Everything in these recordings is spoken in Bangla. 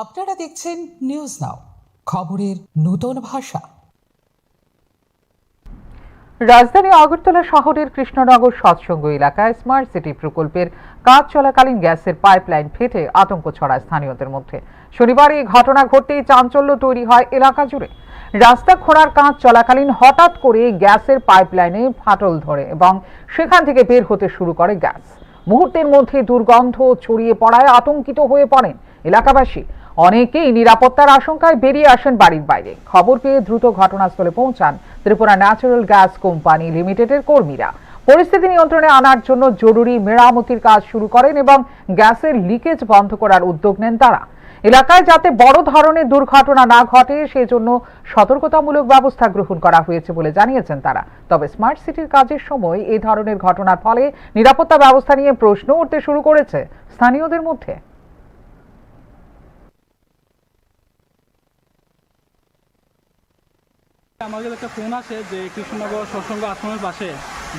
আপনারা দেখছেন নিউজ নাও, খবরের নতুন ভাষা। রাজধানী আগরতলা শহরের কৃষ্ণনগর সৎসঙ্গ এলাকায় স্মার্ট সিটি প্রকল্পের কাজ চলাকালীন গ্যাসের পাইপলাইন ফেটে আতঙ্ক ছড়ায় স্থানীয়দের মধ্যে। শনিবার এই ঘটনা ঘটতেই চাঞ্চল্য তৈরি হয় এলাকা জুড়ে। রাস্তা খোঁড়ার কাজ চলাকালীন হঠাৎ করে গ্যাসের পাইপলাইনে ফাটল ধরে এবং সেখান থেকে বের হতে শুরু করে গ্যাস। মুহূর্তের মধ্যে দুর্গন্ধ ছড়িয়ে পড়ায় আতঙ্কিত হয়ে পড়েন এলাকাবাসী। অনেকেই নিরাপত্তার আশঙ্কায় বেরিয়ে আসেন বাড়ির বাইরে। খবর পেয়ে দ্রুত ঘটনাস্থলে পৌঁছান ত্রিপুরা ন্যাচারাল গ্যাস কোম্পানি লিমিটেডের কর্মীরা। পরিস্থিতি নিয়ন্ত্রণে আনার জন্য জরুরি মেরামতির কাজ শুরু করেন এবং গ্যাসের লিকেজ বন্ধ করার উদ্যোগ নেন তারা। এলাকায় যাতে বড় ধরনের দুর্ঘটনা না ঘটে সেজন্য সতর্কতামূলক ব্যবস্থা গ্রহণ করা হয়েছে বলে জানিয়েছেন তারা। তবে স্মার্ট সিটির কাজের সময় এই ধরনের ঘটনার ফলে নিরাপত্তা ব্যবস্থা নিয়ে প্রশ্ন উঠতে শুরু করেছে স্থানীয়দের মধ্যে। আমাদের একটা ফোন আসে যে কৃষ্ণনগর সৎসঙ্গ আশ্রমের পাশে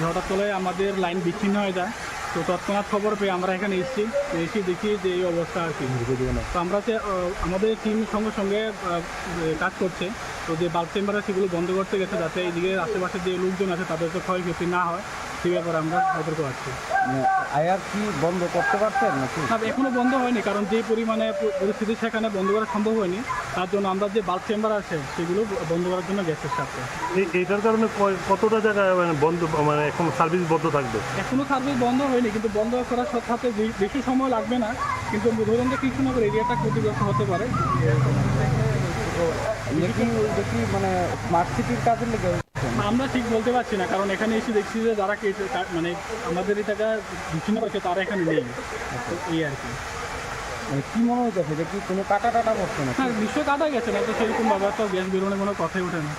হঠাৎ করে আমাদের লাইন বিচ্ছিন্ন হয়ে যায়। তো তৎক্ষণাৎ খবর পেয়ে আমরা এখানে এসে দেখি যে এই অবস্থা আর কি। তো আমরা আমাদের টিম সঙ্গে সঙ্গে কাজ করছে। তো যে বাল্ব চেম্বার সেগুলো বন্ধ করতে গেছে যাতে এইদিকে আশেপাশে যে লোকজন আছে তাদের তো ক্ষয়ক্ষতি না হয় সেই ব্যাপারে আমরা সতর্ক আছি। আয়ার কি বন্ধ করতে পারছেন নাকি? এখনো বন্ধ হয়নি, কারণ যে পরিমাণে পরিস্থিতি সেখানে বন্ধ করা সম্ভব হয়নি। তার জন্য আমরা যে বাল্ব চেম্বার আছে সেগুলো বন্ধ করার জন্য গ্যাসের সাথে এইটার কারণে কতটা জায়গায় বন্ধ এখন সার্ভিস বন্ধ থাকবে? এখনো সার্ভিস বন্ধ হয়নি, কিন্তু বন্ধ করার সাথে বেশি সময় লাগবে না। কিন্তু ধরুন যে কৃষ্ণনগর এরিয়াটা ক্ষতিগ্রস্ত হতে পারে। মানে স্মার্ট সিটির কাজের লেগে আমরা ঠিক বলতে পারছি না, কারণ এখানে এসে দেখছি যে যারা মানে আমাদের এই টাকা বিচ্ছিন্ন করছে তারা এখানে নেই। এই আর কি। কি মনে হইতেছে যে কি কোনো কাটা পড়ছে না? হ্যাঁ, নিশ্চয়ই কাটা গেছে না, তো সেরকম ব্যাপারটা গ্যাস বেরোনোর কোনো কথাই ওঠে না।